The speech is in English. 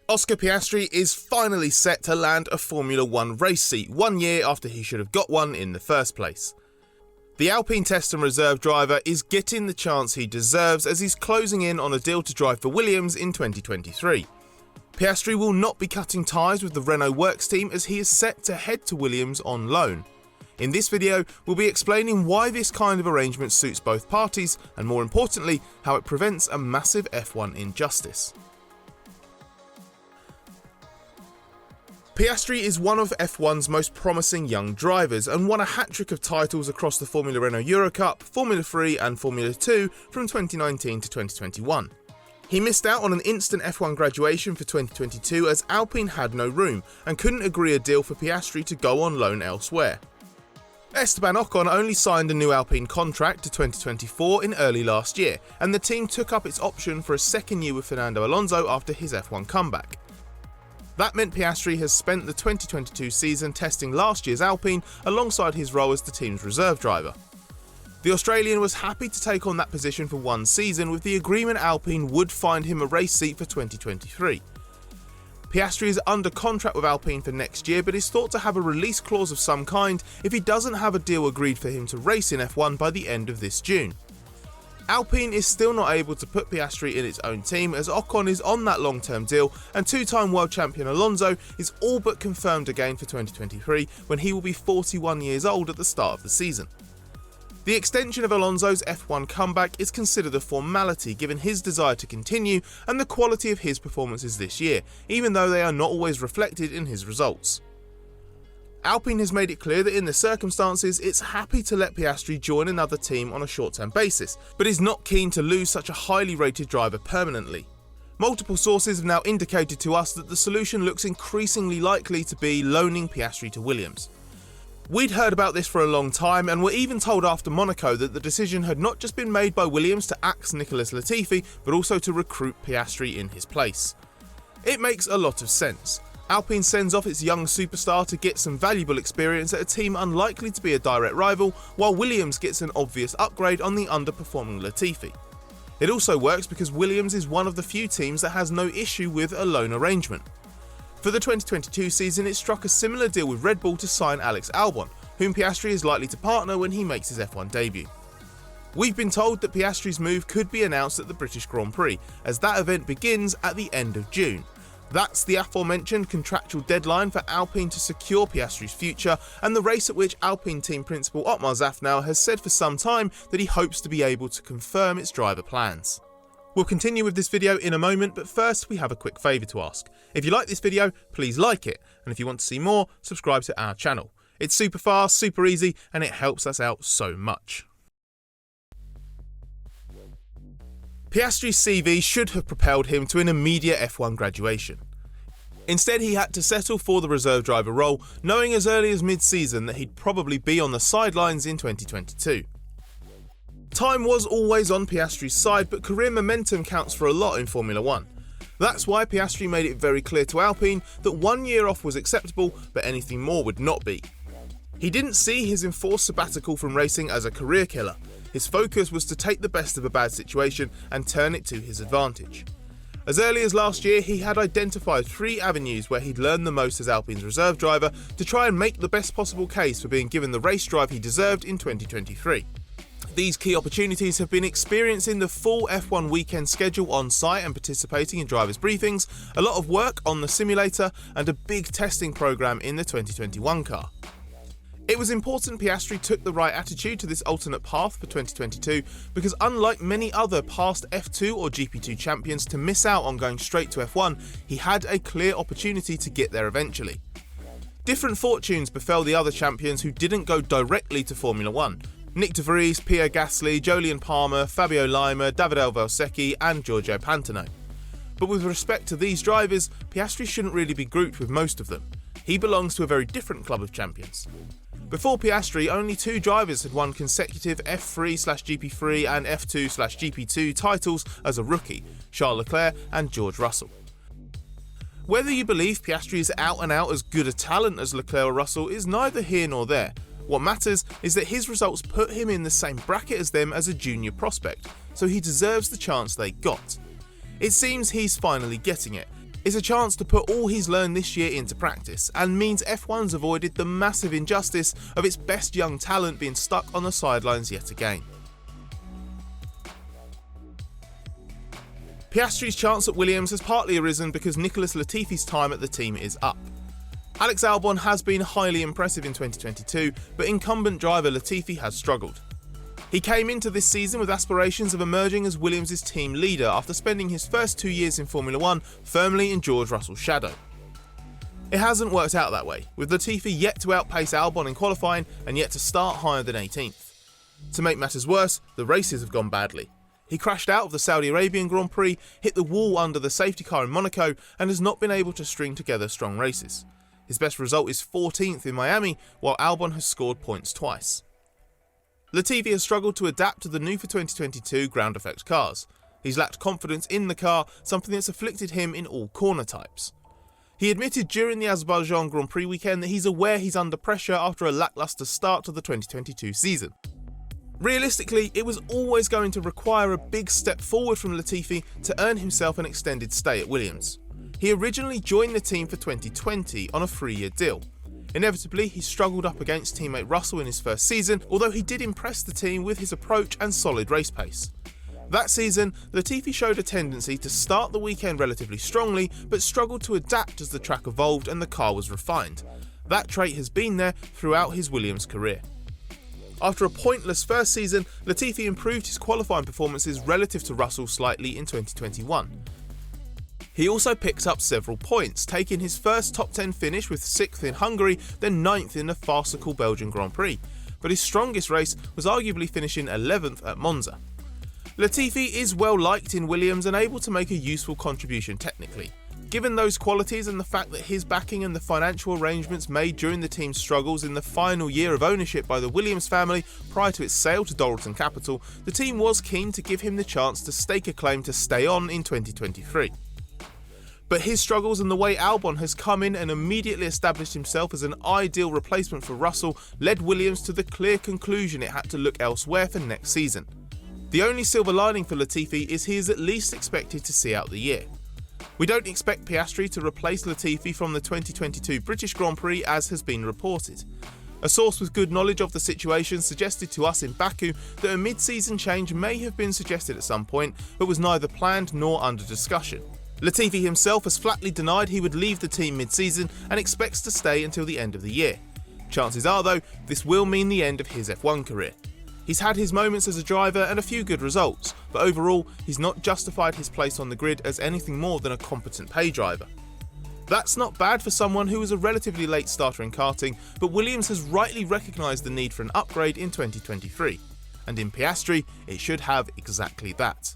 Oscar Piastri is finally set to land a Formula 1 race seat 1 year after he should have got one in the first place. The Alpine test and reserve driver is getting the chance he deserves as he's closing in on a deal to drive for Williams in 2023. Piastri will not be cutting ties with the Renault works team as he is set to head to Williams on loan. In this video, we'll be explaining why this kind of arrangement suits both parties and, more importantly, how it prevents a massive F1 injustice. Piastri is one of F1's most promising young drivers and won a hat-trick of titles across the Formula Renault Eurocup, Formula 3 and Formula 2 from 2019 to 2021. He missed out on an instant F1 graduation for 2022 as Alpine had no room and couldn't agree a deal for Piastri to go on loan elsewhere. Esteban Ocon only signed a new Alpine contract to 2024 in early last year, and the team took up its option for a second year with Fernando Alonso after his F1 comeback. That meant Piastri has spent the 2022 season testing last year's Alpine alongside his role as the team's reserve driver. The Australian was happy to take on that position for one season with the agreement Alpine would find him a race seat for 2023. Piastri is under contract with Alpine for next year but is thought to have a release clause of some kind if he doesn't have a deal agreed for him to race in F1 by the end of this June. Alpine is still not able to put Piastri in its own team as Ocon is on that long-term deal and two-time world champion Alonso is all but confirmed again for 2023 when he will be 41 years old at the start of the season. The extension of Alonso's F1 comeback is considered a formality given his desire to continue and the quality of his performances this year, even though they are not always reflected in his results. Alpine has made it clear that in the circumstances it's happy to let Piastri join another team on a short-term basis, but is not keen to lose such a highly rated driver permanently. Multiple sources have now indicated to us that the solution looks increasingly likely to be loaning Piastri to Williams. We'd heard about this for a long time and were even told after Monaco that the decision had not just been made by Williams to axe Nicholas Latifi, but also to recruit Piastri in his place. It makes a lot of sense. Alpine sends off its young superstar to get some valuable experience at a team unlikely to be a direct rival, while Williams gets an obvious upgrade on the underperforming Latifi. It also works because Williams is one of the few teams that has no issue with a loan arrangement. For the 2022 season, it struck a similar deal with Red Bull to sign Alex Albon, whom Piastri is likely to partner when he makes his F1 debut. We've been told that Piastri's move could be announced at the British Grand Prix, as that event begins at the end of June. That's the aforementioned contractual deadline for Alpine to secure Piastri's future and the race at which Alpine team principal Otmar Szafnauer has said for some time that he hopes to be able to confirm its driver plans. We'll continue with this video in a moment, but first we have a quick favour to ask. If you like this video, please like it, and if you want to see more, subscribe to our channel. It's super fast, super easy, and it helps us out so much. Piastri's CV should have propelled him to an immediate F1 graduation. Instead, he had to settle for the reserve driver role, knowing as early as mid-season that he'd probably be on the sidelines in 2022. Time was always on Piastri's side, but career momentum counts for a lot in Formula 1. That's why Piastri made it very clear to Alpine that 1 year off was acceptable, but anything more would not be. He didn't see his enforced sabbatical from racing as a career killer. His focus was to take the best of a bad situation and turn it to his advantage. As early as last year, he had identified 3 avenues where he'd learned the most as Alpine's reserve driver to try and make the best possible case for being given the race drive he deserved in 2023. These key opportunities have been experiencing the full F1 weekend schedule on site and participating in drivers' briefings, a lot of work on the simulator, and a big testing program in the 2021 car. It was important Piastri took the right attitude to this alternate path for 2022 because unlike many other past F2 or GP2 champions to miss out on going straight to F1, he had a clear opportunity to get there eventually. Different fortunes befell the other champions who didn't go directly to Formula 1. Nick de Vries, Pierre Gasly, Jolyon Palmer, Fabio Lima, Davide Valsecchi and Giorgio Pantano. But with respect to these drivers, Piastri shouldn't really be grouped with most of them. He belongs to a very different club of champions. Before Piastri, only 2 drivers had won consecutive F3/GP3 and F2/GP2 titles as a rookie, Charles Leclerc and George Russell. Whether you believe Piastri is out and out as good a talent as Leclerc or Russell is neither here nor there. What matters is that his results put him in the same bracket as them as a junior prospect, so he deserves the chance they got. It seems he's finally getting it. It's a chance to put all he's learned this year into practice, and means F1's avoided the massive injustice of its best young talent being stuck on the sidelines yet again. Piastri's chance at Williams has partly arisen because Nicholas Latifi's time at the team is up. Alex Albon has been highly impressive in 2022, but incumbent driver Latifi has struggled. He came into this season with aspirations of emerging as Williams' team leader after spending his first 2 years in Formula 1 firmly in George Russell's shadow. It hasn't worked out that way, with Latifi yet to outpace Albon in qualifying and yet to start higher than 18th. To make matters worse, the races have gone badly. He crashed out of the Saudi Arabian Grand Prix, hit the wall under the safety car in Monaco, and has not been able to string together strong races. His best result is 14th in Miami, while Albon has scored points twice. Latifi has struggled to adapt to the new for 2022 ground effect cars. He's lacked confidence in the car, something that's afflicted him in all corner types. He admitted during the Azerbaijan Grand Prix weekend that he's aware he's under pressure after a lacklustre start to the 2022 season. Realistically, it was always going to require a big step forward from Latifi to earn himself an extended stay at Williams. He originally joined the team for 2020 on a 3-year deal. Inevitably, he struggled up against teammate Russell in his first season, although he did impress the team with his approach and solid race pace. That season, Latifi showed a tendency to start the weekend relatively strongly, but struggled to adapt as the track evolved and the car was refined. That trait has been there throughout his Williams career. After a pointless first season, Latifi improved his qualifying performances relative to Russell slightly in 2021. He also picked up several points, taking his first top 10 finish with 6th in Hungary, then 9th in the farcical Belgian Grand Prix, but his strongest race was arguably finishing 11th at Monza. Latifi is well liked in Williams and able to make a useful contribution technically. Given those qualities and the fact that his backing and the financial arrangements made during the team's struggles in the final year of ownership by the Williams family prior to its sale to Dorilton Capital, the team was keen to give him the chance to stake a claim to stay on in 2023. But his struggles and the way Albon has come in and immediately established himself as an ideal replacement for Russell led Williams to the clear conclusion it had to look elsewhere for next season. The only silver lining for Latifi is he is at least expected to see out the year. We don't expect Piastri to replace Latifi from the 2022 British Grand Prix as has been reported. A source with good knowledge of the situation suggested to us in Baku that a mid-season change may have been suggested at some point, but was neither planned nor under discussion. Latifi himself has flatly denied he would leave the team mid-season and expects to stay until the end of the year. Chances are though, this will mean the end of his F1 career. He's had his moments as a driver and a few good results, but overall he's not justified his place on the grid as anything more than a competent pay driver. That's not bad for someone who was a relatively late starter in karting, but Williams has rightly recognised the need for an upgrade in 2023, and in Piastri it should have exactly that.